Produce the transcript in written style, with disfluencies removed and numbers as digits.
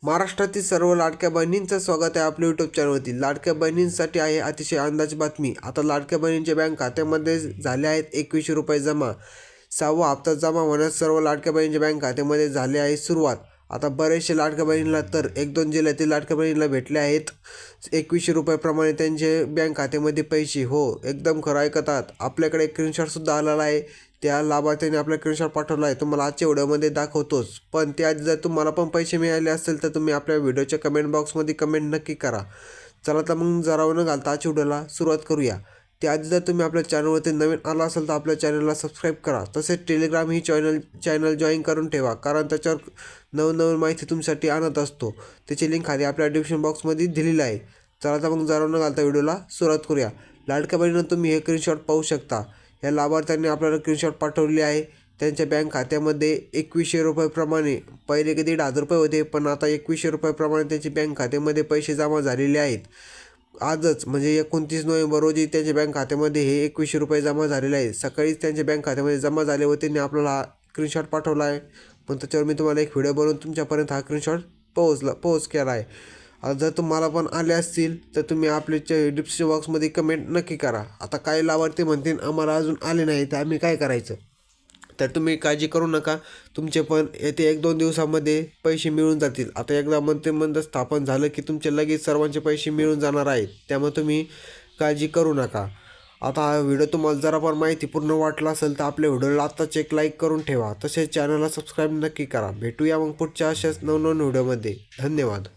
महाराष्ट्रातील सर्व लाडक्या बहिणींचं स्वागत आहे आपल्या यूट्यूब चॅनलवरती। लाडक्या बहिणींसाठी आहे अतिशय अंदाज बातमी। आता लाडक्या बहिणींच्या बँक खात्यामध्ये झाले आहेत 2100 रुपये जमा। 6वा हप्ता जमा होण्यास सर्व लाडक्या बहिणींच्या बँक खात्यामध्ये झाले आहे सुरुवात। आता बरेचसे लाडक्या बहिणींना तर 1-2 जिल्ह्यातील लाडक्या बहिणींना भेटले आहेत 2100 रुपयाप्रमाणे त्यांचे बँक खात्यामध्ये पैसे। हो, एकदम खरं ऐकतात। आपल्याकडे एक स्क्रीनशॉटसुद्धा आलेला आहे। त्या लाभार्थ्याने आपला स्क्रीनशॉट पाठवला आहे, तुम्हाला आजच्या व्हिडिओमध्ये दाखवतोच। पण त्याआधी जर तुम्हाला पण पैसे मिळाले असेल तर तुम्ही आपल्या व्हिडिओच्या कमेंट बॉक्समध्ये कमेंट नक्की करा। चला तर मग जरा न घालता आजच्या व्हिडिओला सुरुवात करूया। त्याआधी जर तुम्ही आपल्या चॅनलवरती नवीन आला असाल तर आपल्या चॅनलला सबस्क्राईब करा। तसेच टेलिग्राम ही चॅनल जॉईन करून ठेवा, कारण त्याच्यावर नवनवीन माहिती तुमच्यासाठी आणत असतो। त्याची लिंक खाली आपल्या डिस्क्रिप्शन बॉक्समध्ये दिलेली आहे। चला तर मग जरा न घालता व्हिडिओला सुरुवात करूया। लाडक्या बहिणींना तुम्ही हे स्क्रीनशॉट पाहू शकता। या लाभार्थ्यांनी आपल्याला स्क्रीनशॉट पाठवले आहे। त्यांच्या बँक खात्यामध्ये 2100 रुपयाप्रमाणे पहिले 1,500 रुपये होते, पण आता 2100 रुपयाप्रमाणे त्यांची बँक खात्यामध्ये पैसे जमा झालेले आहेत। आजच म्हणजे 29 नोव्हेंबर रोजी त्यांच्या बँक खात्यामध्ये हे 2100 रुपये जमा झालेले आहेत। सकाळीच त्यांच्या बँक खात्यामध्ये जमा झाले व त्यांनी आपल्याला स्क्रीनशॉट पाठवला आहे। पण त्याच्यावर मी तुम्हाला एक व्हिडिओ बनवून तुमच्यापर्यंत हा स्क्रीनशॉट पोहोच केला आहे। जर तुम्हाला पण आले असतील तर तुम्ही आपल्या डिस्क्रिप्शन बॉक्समध्ये कमेंट नक्की करा। आता काही लाभार्थी म्हणतील आम्हाला अजून आले नाही तर आम्ही काय करायचं, तर तुम्ही काळजी करू नका। तुमचे पण येते 1-2 दिवसामध्ये पैसे मिळून जातील। आता एकदा मंत्रिमंडळ स्थापन झालं की तुमचे लगेच सर्वांचे पैसे मिळून जाणार आहेत, त्यामुळे तुम्ही काळजी करू नका। आता हा व्हिडिओ तुम्हाला जरा पण माहितीपूर्ण वाटला असेल तर आपल्या व्हिडिओला आत्ताच एक लाईक करून ठेवा। तसेच चॅनलला सबस्क्राईब नक्की करा। भेटूया मग पुढच्या अशाच नवनवीन व्हिडिओमध्ये। धन्यवाद।